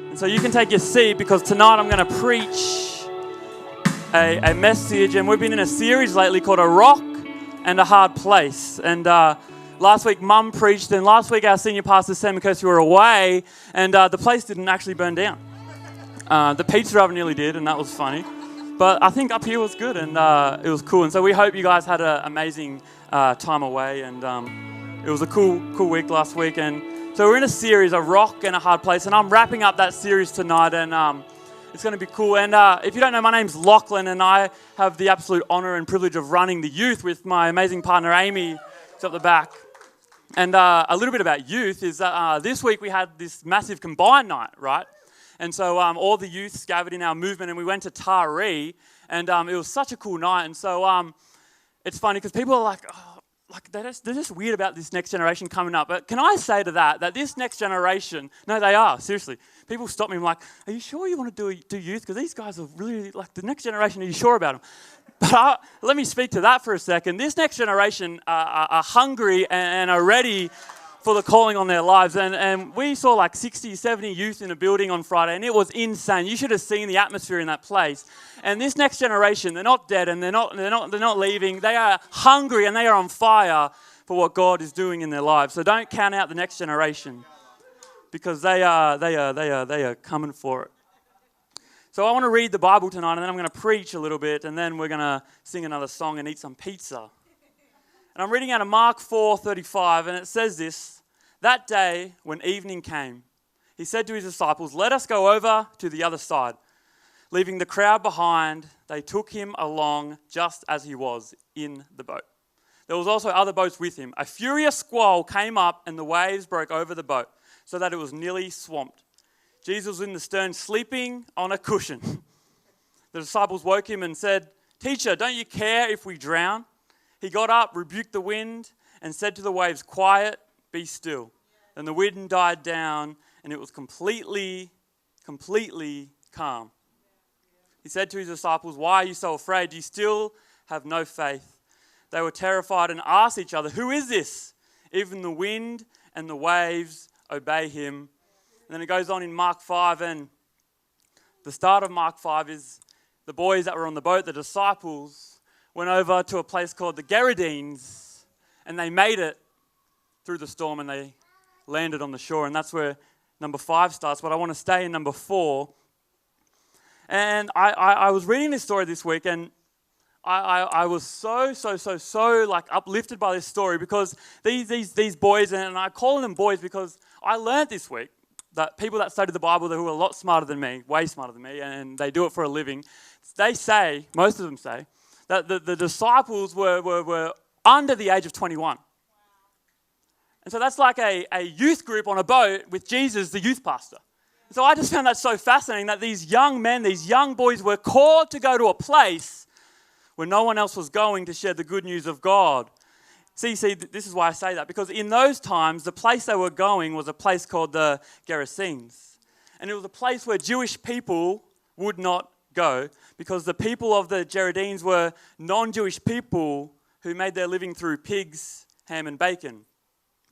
And so you can take your seat because tonight I'm going to preach a message, and we've been in a series lately called A Rock and a Hard Place. And last week Mum preached, and last week our senior pastor Sam and Kirsty were away, and the place didn't actually burn down. The pizza oven nearly did, and that was funny. But I think up here was good, and it was cool. And so we hope you guys had an amazing time away, and it was a cool week last week. And so we're in a series, A Rock and a Hard Place, and I'm wrapping up that series tonight, and it's going to be cool. And if you don't know, my name's Lachlan, and I have the absolute honour and privilege of running the youth with my amazing partner Amy, who's up the back. And a little bit about youth is that this week we had this massive combined night, right? And so all the youths gathered in our movement, and we went to Taree, and it was such a cool night. And so it's funny because people are like, they're just weird about this next generation coming up. But can I say to that this next generation, no, they are, seriously. People stop me and I'm like, are you sure you want to do youth? Because these guys are really, like, the next generation, are you sure about them? But let me speak to that for a second. This next generation are hungry and are ready for the calling on their lives. And we saw like 60, 70 youth in a building on Friday, and it was insane. You should have seen the atmosphere in that place. And this next generation, they're not dead and they're not leaving. They are hungry and they are on fire for what God is doing in their lives. So don't count out the next generation, because they are coming for it. So I want to read the Bible tonight, and then I'm going to preach a little bit, and then we're going to sing another song and eat some pizza. And I'm reading out of Mark 4:35, and it says this: "That day when evening came, he said to his disciples, 'Let us go over to the other side.' Leaving the crowd behind, they took him along just as he was in the boat. There was also other boats with him. A furious squall came up, and the waves broke over the boat, so that it was nearly swamped. Jesus was in the stern, sleeping on a cushion. The disciples woke him and said, 'Teacher, don't you care if we drown?' He got up, rebuked the wind, and said to the waves, 'Quiet, be still.' Then the wind died down, and it was completely calm. He said to his disciples, 'Why are you so afraid? Do you still have no faith?' They were terrified and asked each other, 'Who is this? Even the wind and the waves obey him.'" And then it goes on in Mark 5, and the start of Mark 5 is the boys that were on the boat, the disciples, went over to a place called the Gerasenes, and they made it through the storm, and they landed on the shore. And that's where number 5 starts, but I want to stay in number 4. And I was reading this story this week, and I was so like uplifted by this story, because these boys, and I call them boys because I learned this week that people that study the Bible, who are a lot smarter than me, way smarter than me, and they do it for a living, they say, most of them say, that the disciples were under the age of 21. And so that's like a youth group on a boat with Jesus, the youth pastor. So I just found that so fascinating, that these young men, these young boys were called to go to a place where no one else was going to share the good news of God. See, this is why I say that, because in those times, the place they were going was a place called the Gerasenes. And it was a place where Jewish people would not go, because the people of the Gerasenes were non-Jewish people who made their living through pigs, ham, and bacon.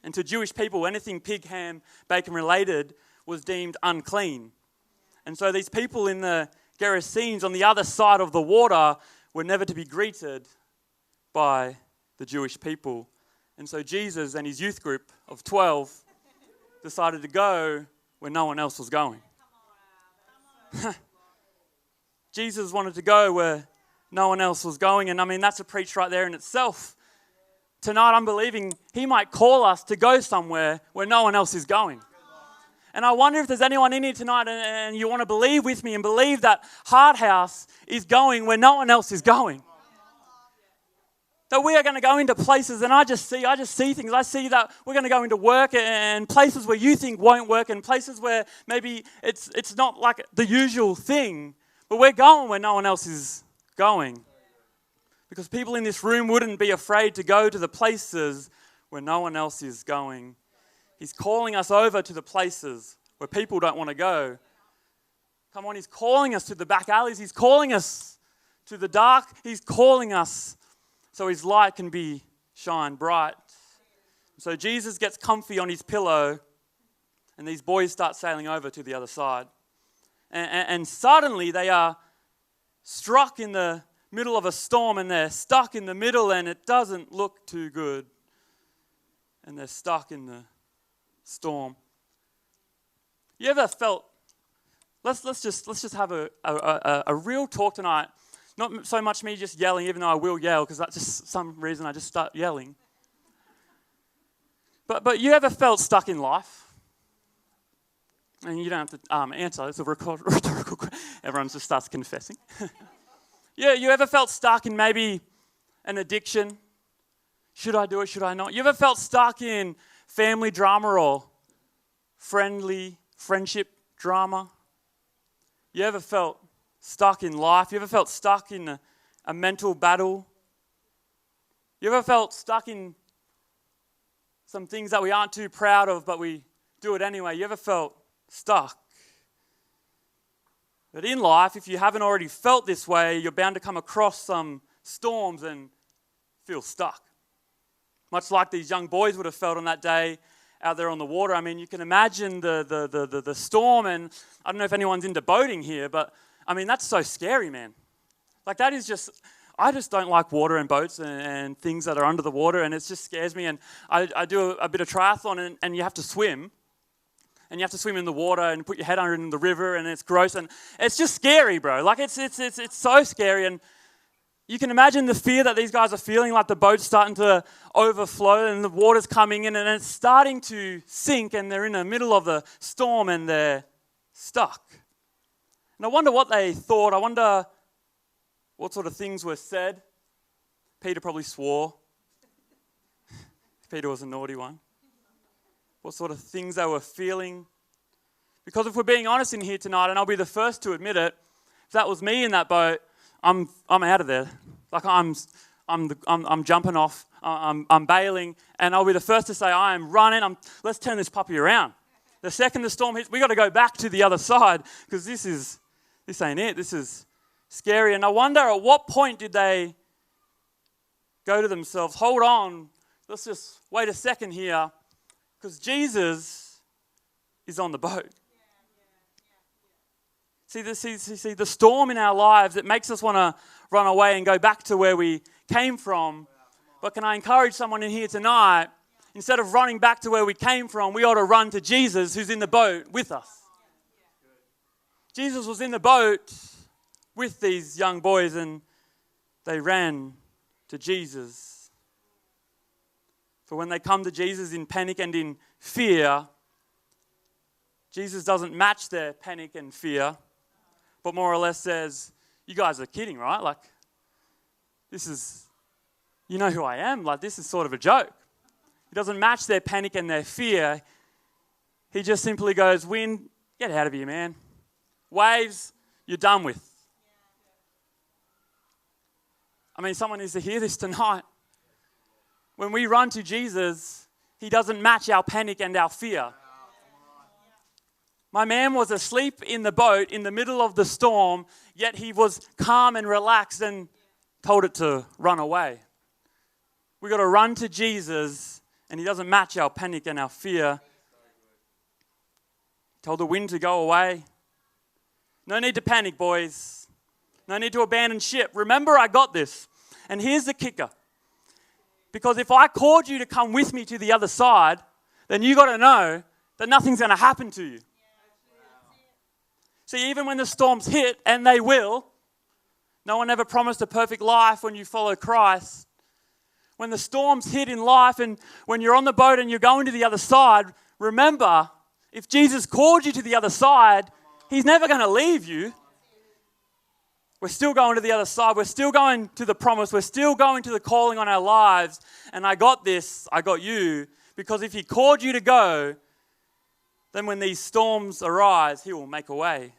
And to Jewish people, anything pig, ham, bacon related was deemed unclean. And so these people in the Gerasenes on the other side of the water were never to be greeted by the Jewish people. And so Jesus and his youth group of 12 decided to go where no one else was going. Jesus wanted to go where no one else was going, and I mean, that's a preach right there in itself. Tonight I'm believing he might call us to go somewhere where no one else is going. And I wonder if there's anyone in here tonight and you want to believe with me and believe that Heart House is going where no one else is going. That we are going to go into places, and I just see things. I see that we're going to go into work and places where you think won't work, and places where maybe it's not like the usual thing. But we're going where no one else is going. Because people in this room wouldn't be afraid to go to the places where no one else is going. He's calling us over to the places where people don't want to go. Come on, he's calling us to the back alleys. He's calling us to the dark. He's calling us so his light can be shine bright. So Jesus gets comfy on his pillow, and these boys start sailing over to the other side. and suddenly they are struck in the middle of a storm, and they're stuck in the middle, and it doesn't look too good. And they're stuck in the storm. You ever felt? Let's just have a real talk tonight. Not so much me just yelling, even though I will yell, because that's just some reason I just start yelling. But you ever felt stuck in life? And you don't have to answer. It's a rhetorical question. Everyone just starts confessing. Yeah, you ever felt stuck in maybe an addiction? Should I do it? Should I not? You ever felt stuck in family drama or friendship drama? You ever felt stuck in life? You ever felt stuck in a mental battle? You ever felt stuck in some things that we aren't too proud of, but we do it anyway? You ever felt stuck? But in life, if you haven't already felt this way, you're bound to come across some storms and feel stuck. Much like these young boys would have felt on that day out there on the water. I mean, you can imagine the storm, and I don't know if anyone's into boating here, but I mean, that's so scary, man. Like that is just, I just don't like water and boats and things that are under the water, and it just scares me. And I do a bit of triathlon, and you have to swim. And you have to swim in the water and put your head under in the river, and it's gross, and it's just scary, bro. Like it's so scary, and you can imagine the fear that these guys are feeling, like the boat's starting to overflow and the water's coming in and it's starting to sink, and they're in the middle of the storm and they're stuck. And I wonder what they thought. I wonder what sort of things were said. Peter probably swore. Peter was a naughty one. What sort of things they were feeling. Because if we're being honest in here tonight, and I'll be the first to admit it, if that was me in that boat, I'm out of there. Like I'm jumping off. I'm bailing, and I'll be the first to say I am running. Let's turn this puppy around. The second the storm hits, we got to go back to the other side because this ain't it. This is scary. And I wonder at what point did they go to themselves? Hold on. Let's just wait a second here. Because Jesus is on the boat. See, the storm in our lives, it makes us want to run away and go back to where we came from. But can I encourage someone in here tonight, instead of running back to where we came from, we ought to run to Jesus who's in the boat with us. Jesus was in the boat with these young boys, and they ran to Jesus. For when they come to Jesus in panic and in fear, Jesus doesn't match their panic and fear, but more or less says, you guys are kidding, right? Like, this is, you know who I am. Like, this is sort of a joke. He doesn't match their panic and their fear. He just simply goes, wind, get out of here, man. Waves, you're done with. I mean, someone needs to hear this tonight. When we run to Jesus, he doesn't match our panic and our fear. My man was asleep in the boat in the middle of the storm, yet he was calm and relaxed and told it to run away. We've got to run to Jesus, and he doesn't match our panic and our fear. He told the wind to go away. No need to panic, boys. No need to abandon ship. Remember, I got this. And here's the kicker. Because if I called you to come with me to the other side, then you got to know that nothing's going to happen to you. See, even when the storms hit, and they will, no one ever promised a perfect life when you follow Christ. When the storms hit in life and when you're on the boat and you're going to the other side, remember, if Jesus called you to the other side, he's never going to leave you. We're still going to the other side. We're still going to the promise. We're still going to the calling on our lives. And I got this, I got you, because if he called you to go, then when these storms arise, he will make a way.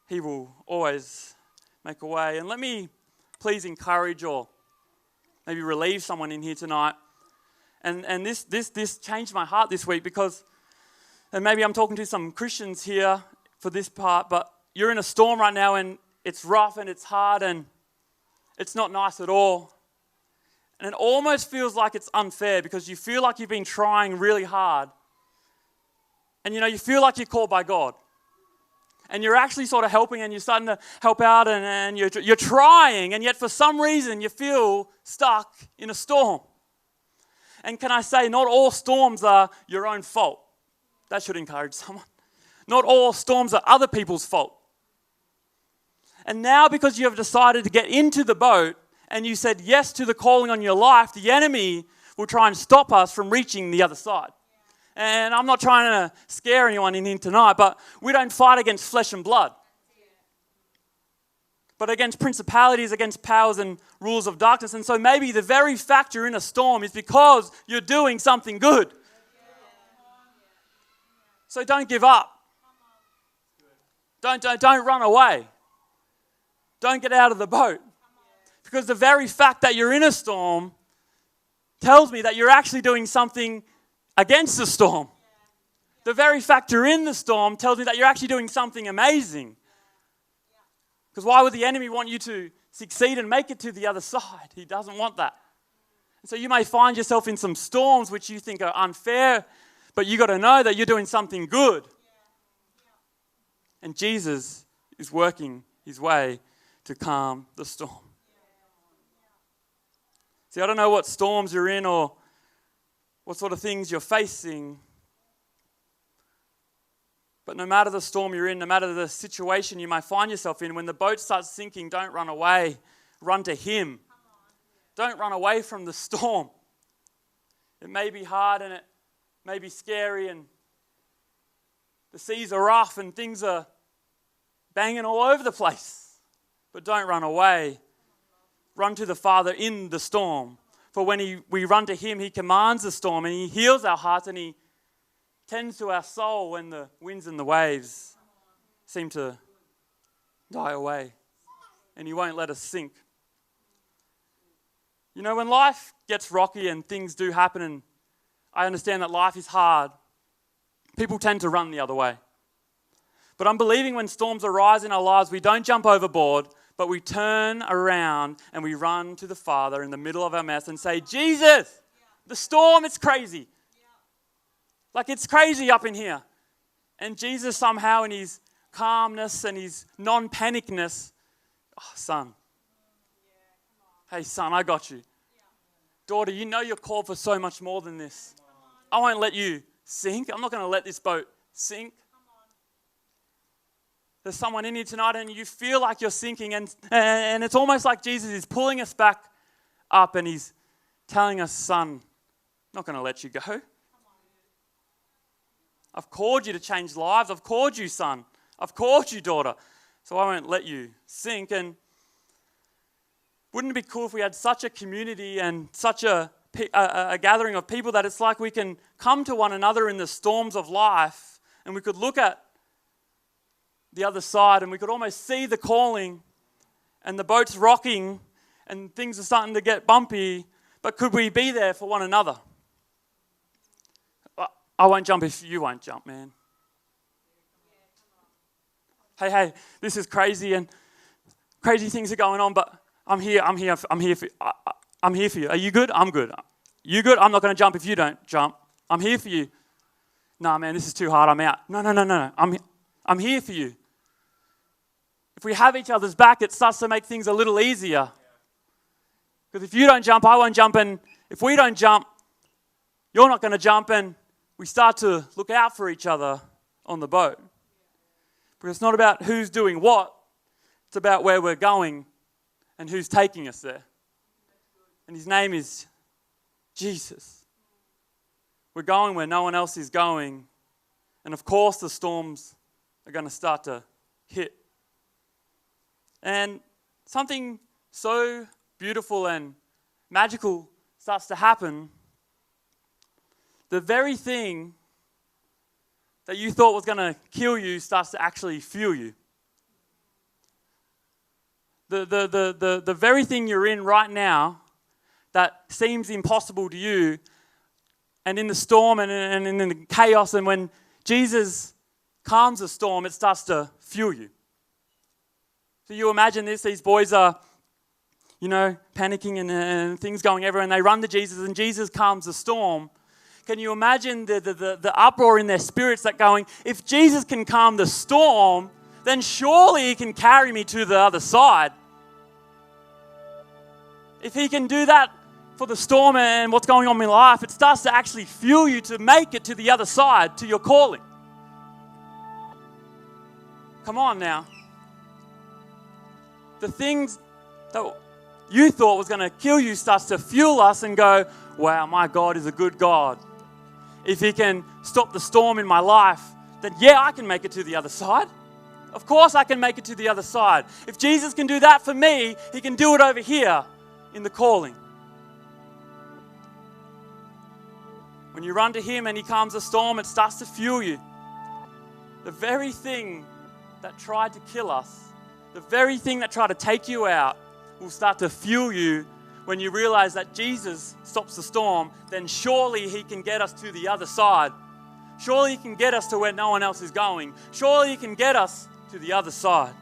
He will always make a way. And let me please encourage or maybe relieve someone in here tonight. And this changed my heart this week because, and maybe I'm talking to some Christians here for this part, but you're in a storm right now and it's rough and it's hard and it's not nice at all. And it almost feels like it's unfair because you feel like you've been trying really hard And you feel like you're called by God. And you're actually sort of helping and you're starting to help out and you're trying, and yet for some reason you feel stuck in a storm. And can I say, not all storms are your own fault. That should encourage someone. Not all storms are other people's fault. And now because you have decided to get into the boat and you said yes to the calling on your life, the enemy will try and stop us from reaching the other side. And I'm not trying to scare anyone in here tonight, but we don't fight against flesh and blood, but against principalities, against powers and rules of darkness. And so maybe the very fact you're in a storm is because you're doing something good. So don't give up. Don't run away. Don't get out of the boat. Because the very fact that you're in a storm tells me that you're actually doing something against the storm. The very fact you're in the storm tells me that you're actually doing something amazing. Because why would the enemy want you to succeed and make it to the other side? He doesn't want that. And so you may find yourself in some storms which you think are unfair, but you got to know that you're doing something good. And Jesus is working his way to calm the storm. See, I don't know what storms you're in or what sort of things you're facing, but no matter the storm you're in, no matter the situation you might find yourself in, when the boat starts sinking, don't run away. Run to him. Don't run away from the storm. It may be hard and it may be scary and the seas are rough and things are banging all over the place. But don't run away. Run to the Father in the storm. For when we run to him, he commands the storm and he heals our hearts and he tends to our soul when the winds and the waves seem to die away. And he won't let us sink. You know, when life gets rocky and things do happen, and I understand that life is hard, people tend to run the other way. But I'm believing when storms arise in our lives, we don't jump overboard, but we turn around and we run to the Father in the middle of our mess and say, Jesus, the storm, it's crazy. Like it's crazy up in here. And Jesus somehow in his calmness and his non-panicness, oh, son. Hey, son, I got you. Daughter, you know you're called for so much more than this. I won't let you sink. I'm not going to let this boat sink. There's someone in here tonight and you feel like you're sinking and it's almost like Jesus is pulling us back up and he's telling us, son, I'm not going to let you go. I've called you to change lives. I've called you, son. I've called you, daughter. So I won't let you sink. And wouldn't it be cool if we had such a community and such a gathering of people that it's like we can come to one another in the storms of life and we could look at the other side and we could almost see the calling and the boat's rocking and things are starting to get bumpy, but could we be there for one another? I won't jump if you won't jump, man. Hey, this is crazy and crazy things are going on, but I'm here for you. Are you good? I'm good. You good? I'm not going to jump if you don't jump. I'm here for you. Nah, man, this is too hard. I'm out. No. I'm here for you. If we have each other's back, it starts to make things a little easier. Because if you don't jump, I won't jump. And if we don't jump, you're not going to jump. And we start to look out for each other on the boat. Because it's not about who's doing what. It's about where we're going and who's taking us there. And his name is Jesus. We're going where no one else is going. And of course the storms are going to start to hit. And something so beautiful and magical starts to happen. The very thing that you thought was going to kill you starts to actually fuel you. The very thing you're in right now that seems impossible to you, and in the storm and in the chaos, and when Jesus calms the storm, it starts to fuel you. So you imagine this, these boys are, panicking and things going everywhere, and they run to Jesus, and Jesus calms the storm can you imagine the uproar in their spirits that going, if Jesus can calm the storm, then surely he can carry me to the other side. If he can do that for the storm and what's going on in my life, it starts to actually fuel you to make it to the other side, to your calling. Come on now. The things that you thought was going to kill you starts to fuel us and go, wow, my God is a good God. If he can stop the storm in my life, then yeah, I can make it to the other side. Of course I can make it to the other side. If Jesus can do that for me, he can do it over here in the calling. When you run to him and he calms the storm, it starts to fuel you. The very thing that tried to kill us, the very thing that tried to take you out, will start to fuel you when you realize that Jesus stops the storm. Then surely he can get us to the other side. Surely he can get us to where no one else is going. Surely he can get us to the other side.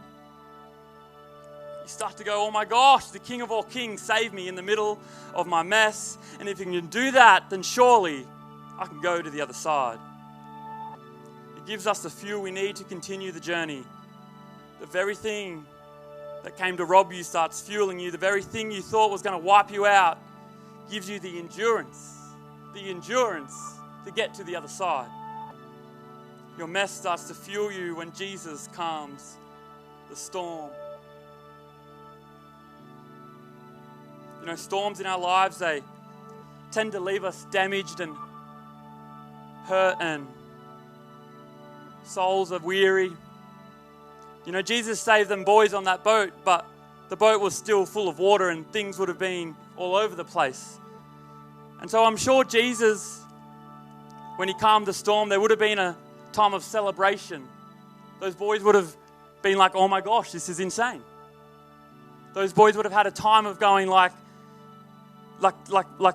You start to go, oh my gosh, the King of all kings saved me in the middle of my mess. And if he can do that, then surely I can go to the other side. It gives us the fuel we need to continue the journey. The very thing that came to rob you starts fueling you. The very thing you thought was going to wipe you out gives you the endurance to get to the other side. Your mess starts to fuel you when Jesus calms the storm. You know, storms in our lives, they tend to leave us damaged and hurt, and souls are weary. You know, Jesus saved them boys on that boat, but the boat was still full of water and things would have been all over the place. And so I'm sure Jesus, when he calmed the storm, there would have been a time of celebration. Those boys would have been like, oh my gosh, this is insane. Those boys would have had a time of going like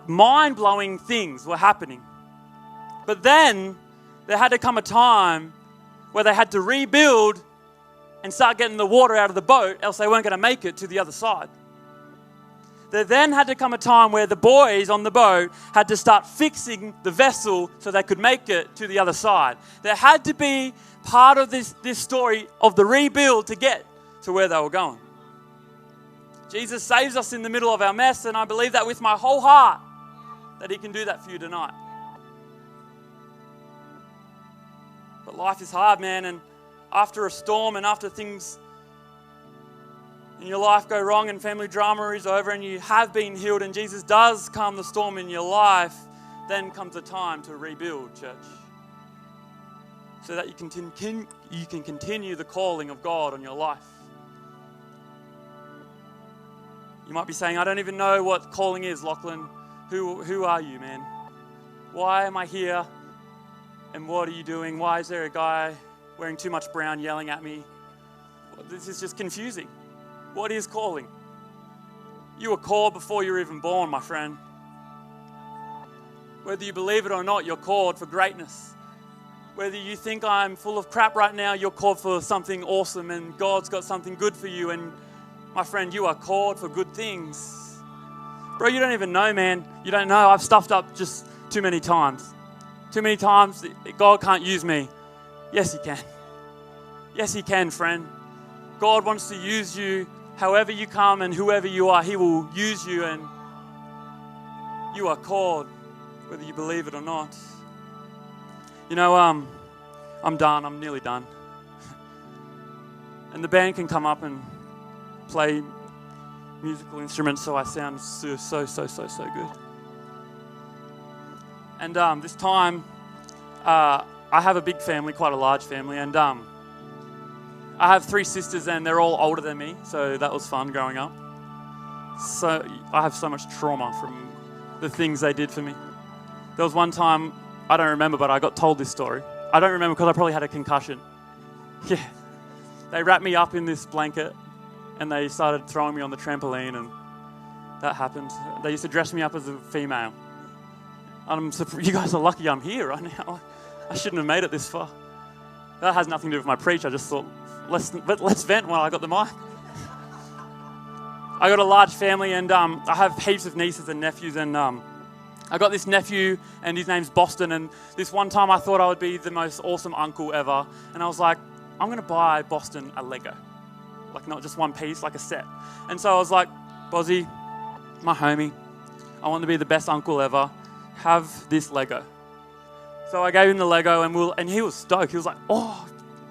mind-blowing things were happening. But then there had to come a time where they had to rebuild and start getting the water out of the boat, else they weren't going to make it to the other side. There then had to come a time where the boys on the boat had to start fixing the vessel so they could make it to the other side. There had to be part of this story of the rebuild to get to where they were going. Jesus saves us in the middle of our mess, and I believe that with my whole heart that he can do that for you tonight. But life is hard, man, and after a storm and after things in your life go wrong and family drama is over and you have been healed and Jesus does calm the storm in your life, then comes a time to rebuild, church. So that you can continue the calling of God on your life. You might be saying, I don't even know what calling is, Lachlan. Who are you, man? Why am I here? And what are you doing? Why is there a guy wearing too much brown yelling at me? Well, this is just confusing. What is calling? You were called before you were even born, my friend. Whether you believe it or not, you're called for greatness. Whether you think I'm full of crap right now, you're called for something awesome and God's got something good for you. And my friend, you are called for good things. Bro, you don't even know, man. You don't know. I've stuffed up just too many times. Too many times God can't use me. Yes, he can. Yes, he can, friend. God wants to use you however you come and whoever you are. He will use you, and you are called, whether you believe it or not. You know, I'm done. I'm nearly done. And the band can come up and play musical instruments so I sound so good. And this time, I have a big family, quite a large family, and I have 3 sisters and they're all older than me, so that was fun growing up. So I have so much trauma from the things they did for me. There was one time, I don't remember, but I got told this story. I don't remember because I probably had a concussion. Yeah. They wrapped me up in this blanket and they started throwing me on the trampoline, and that happened. They used to dress me up as a female. You guys are lucky I'm here right now. I shouldn't have made it this far. That has nothing to do with my preach. I just thought, let's vent while I got the mic. I got a large family, and I have heaps of nieces and nephews, and I got this nephew, and his name's Boston, and this one time I thought I would be the most awesome uncle ever, and I was like, I'm going to buy Boston a Lego. Like, not just one piece, like a set. And so I was like, Bozzy, my homie, I want to be the best uncle ever. Have this Lego. So I gave him the Lego, and he was stoked. He was like, oh,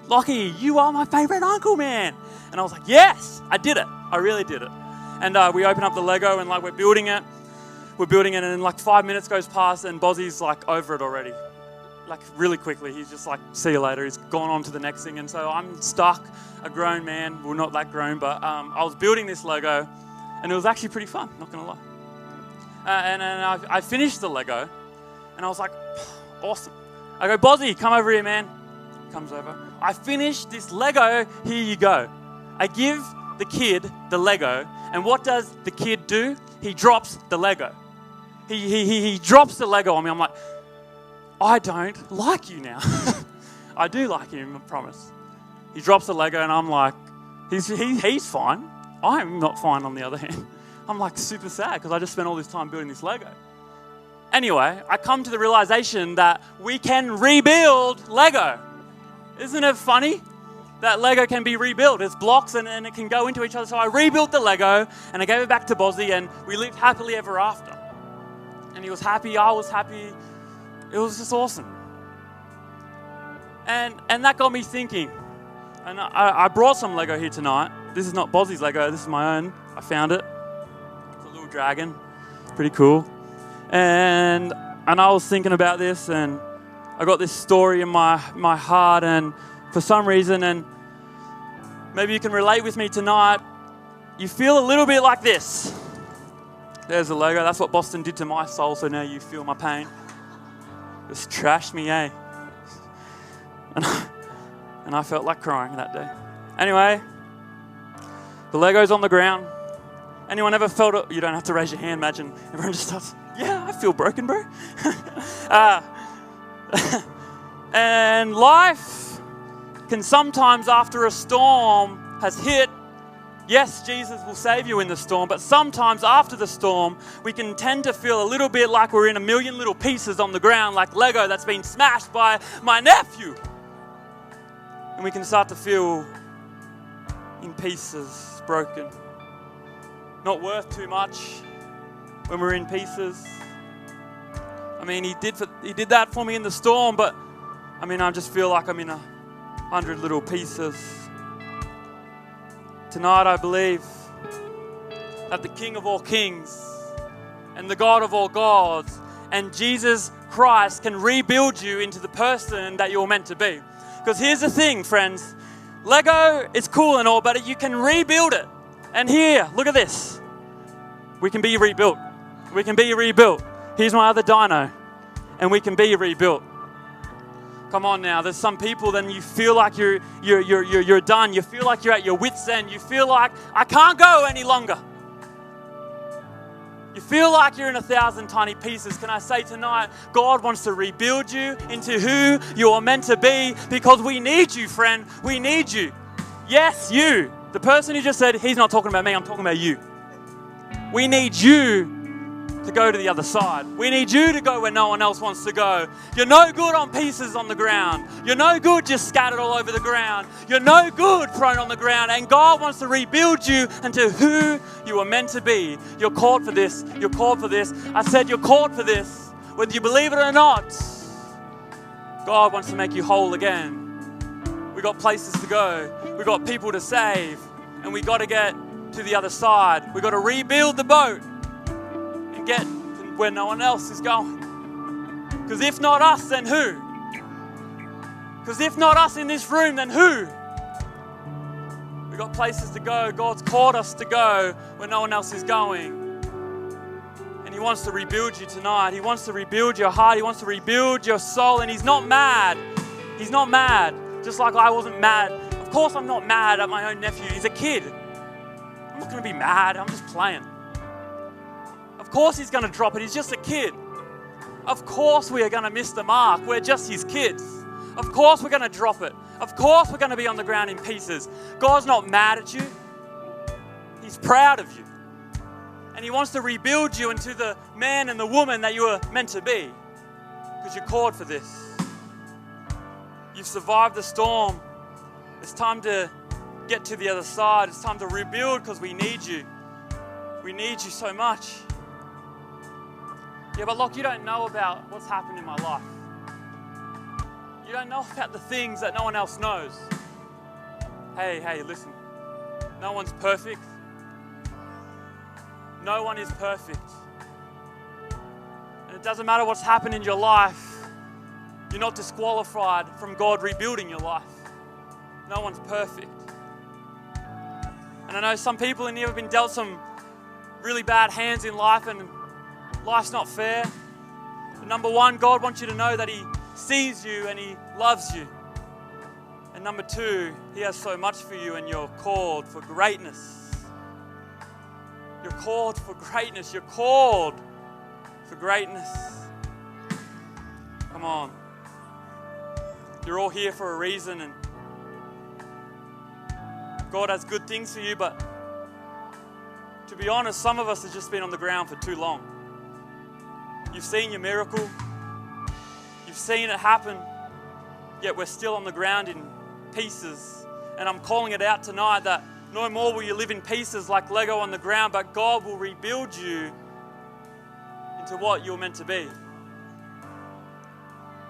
Lockie, you are my favorite uncle, man. And I was like, yes, I did it. I really did it. And we open up the Lego, and like we're building it, and in like 5 minutes goes past, and Bozzy's like over it already. Like really quickly, he's just like, see you later. He's gone on to the next thing. And so I'm stuck, a grown man. Well, not that grown, but I was building this Lego, and it was actually pretty fun, not gonna lie. And I finished the Lego, and I was like, awesome. I go, Bozzy, come over here, man. He comes over. I finished this Lego, here you go. I give the kid the Lego, and what does the kid do? He drops the Lego. He drops the Lego on me. I'm like, I don't like you now. I do like him, I promise. He drops the Lego, and I'm like, he's fine. I'm not fine on the other hand. I'm like super sad because I just spent all this time building this Lego. Anyway, I come to the realization that we can rebuild Lego. Isn't it funny that Lego can be rebuilt? It's blocks and it can go into each other. So I rebuilt the Lego and I gave it back to Bozzy, and we lived happily ever after. And he was happy, I was happy. It was just awesome. And that got me thinking. And I brought some Lego here tonight. This is not Bozzy's Lego, this is my own. I found it. It's a little dragon. Pretty cool. And I was thinking about this, and I got this story in my heart, and for some reason, and maybe you can relate with me tonight, you feel a little bit like this. There's the Lego. That's what Boston did to my soul, so now you feel my pain. Just trashed me, eh? And I felt like crying that day. Anyway, the Lego's on the ground. Anyone ever felt it? You don't have to raise your hand, imagine. Everyone just starts, yeah, I feel broken, bro. And life can sometimes, after a storm has hit, yes, Jesus will save you in the storm, but sometimes after the storm, we can tend to feel a little bit like we're in a million little pieces on the ground, like Lego that's been smashed by my nephew. And we can start to feel in pieces, broken. Not worth too much when we're in pieces. I mean, he did that for me in the storm, but I mean, I just feel like I'm in 100 little pieces. Tonight, I believe that the King of all kings and the God of all gods and Jesus Christ can rebuild you into the person that you're meant to be. Because here's the thing, friends. Lego is cool and all, but you can rebuild it. And here, look at this. We can be rebuilt. We can be rebuilt. Here's my other dino. And we can be rebuilt. Come on now. There's some people, then you feel like you're done. You feel like you're at your wit's end. You feel like, I can't go any longer. You feel like you're in 1,000 tiny pieces. Can I say tonight, God wants to rebuild you into who you are meant to be, because we need you, friend. We need you. Yes, you. The person who just said, he's not talking about me, I'm talking about you. We need you to go to the other side. We need you to go where no one else wants to go. You're no good on pieces on the ground. You're no good just scattered all over the ground. You're no good thrown on the ground. And God wants to rebuild you into who you are meant to be. You're called for this. You're called for this. I said you're called for this. Whether you believe it or not, God wants to make you whole again. We got places to go. We got people to save. And we got to get to the other side. We got to rebuild the boat and get where no one else is going. Because if not us, then who? Because if not us in this room, then who? We got places to go. God's called us to go where no one else is going. And He wants to rebuild you tonight. He wants to rebuild your heart. He wants to rebuild your soul. And He's not mad. He's not mad. Just like I wasn't mad. Of course I'm not mad at my own nephew. He's a kid. I'm not going to be mad. I'm just playing. Of course He's going to drop it. He's just a kid. Of course we are going to miss the mark. We're just His kids. Of course we're going to drop it. Of course we're going to be on the ground in pieces. God's not mad at you. He's proud of you. And He wants to rebuild you into the man and the woman that you were meant to be, because you're called for this. You've survived the storm. It's time to get to the other side. It's time to rebuild, because we need you. We need you so much. Yeah, but look, you don't know about what's happened in my life. You don't know about the things that no one else knows. Hey, listen. No one's perfect. No one is perfect. And it doesn't matter what's happened in your life. You're not disqualified from God rebuilding your life. No one's perfect. And I know some people in here have been dealt some really bad hands in life, and life's not fair. But number one, God wants you to know that He sees you and He loves you. And number two, He has so much for you, and you're called for greatness. You're called for greatness. You're called for greatness. Come on. You're all here for a reason, and God has good things for you, but to be honest, some of us have just been on the ground for too long. You've seen your miracle. You've seen it happen, yet we're still on the ground in pieces. And I'm calling it out tonight that no more will you live in pieces like Lego on the ground, but God will rebuild you into what you're meant to be.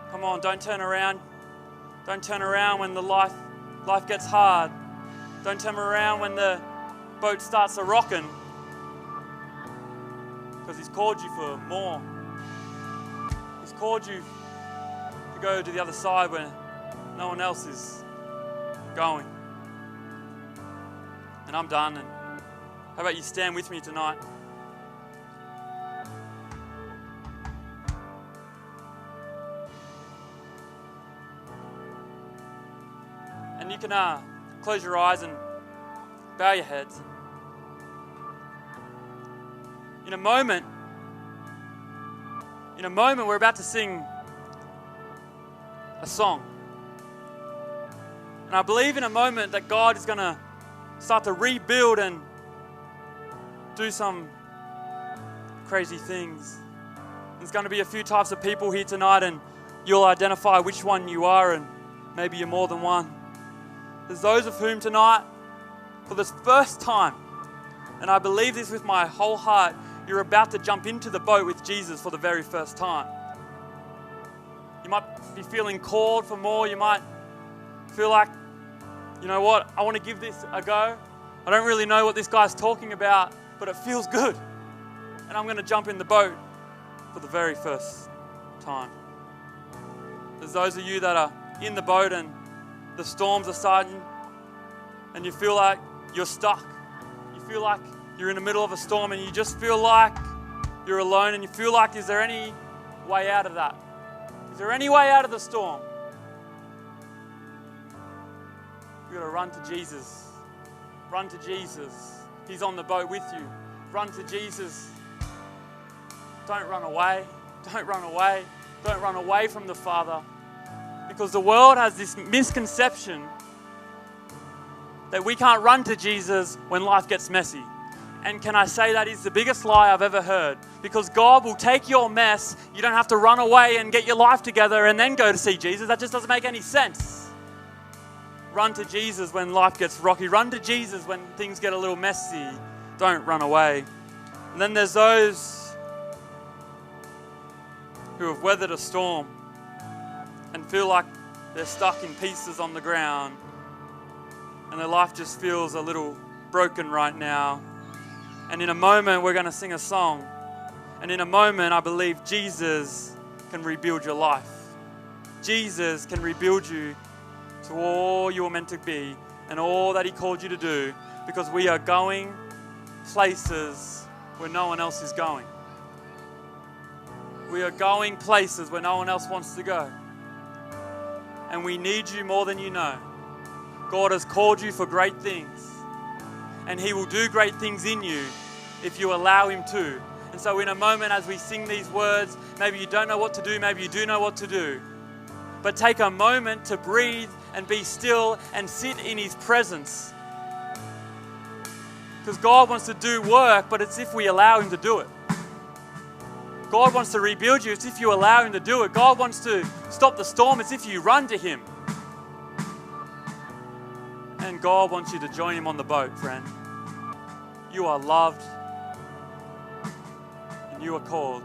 Come on, don't turn around. Don't turn around when the life gets hard. Don't turn around when the boat starts a rocking, because He's called you for more. He's called you to go to the other side where no one else is going. And I'm done. And how about you stand with me tonight? And you can close your eyes and bow your heads. In a moment, we're about to sing a song. And I believe in a moment that God is going to start to rebuild and do some crazy things. There's going to be a few types of people here tonight, and you'll identify which one you are, and maybe you're more than one. There's those of whom tonight, for this first time, and I believe this with my whole heart, you're about to jump into the boat with Jesus for the very first time. You might be feeling called for more. You might feel like, you know what, I want to give this a go. I don't really know what this guy's talking about, but it feels good. And I'm going to jump in the boat for the very first time. There's those of you that are in the boat and the storms are starting, and you feel like you're stuck. You feel like you're in the middle of a storm, and you just feel like you're alone, and you feel like, is there any way out of that? Is there any way out of the storm? You've got to run to Jesus. Run to Jesus. He's on the boat with you. Run to Jesus. Don't run away. Don't run away. Don't run away from the Father. Because the world has this misconception that we can't run to Jesus when life gets messy. And can I say that is the biggest lie I've ever heard? Because God will take your mess. You don't have to run away and get your life together and then go to see Jesus. That just doesn't make any sense. Run to Jesus when life gets rocky. Run to Jesus when things get a little messy. Don't run away. And then there's those who have weathered a storm and feel like they're stuck in pieces on the ground, and their life just feels a little broken right now. And in a moment, we're going to sing a song. And in a moment, I believe Jesus can rebuild your life. Jesus can rebuild you to all you were meant to be and all that He called you to do, because we are going places where no one else is going. We are going places where no one else wants to go. And we need you more than you know. God has called you for great things. And He will do great things in you if you allow Him to. And so in a moment as we sing these words, maybe you don't know what to do, maybe you do know what to do. But take a moment to breathe and be still and sit in His presence. Because God wants to do work, but it's if we allow Him to do it. God wants to rebuild you, it's if you allow Him to do it. God wants to stop the storm, it's if you run to Him. And God wants you to join Him on the boat, friend. You are loved, and you are called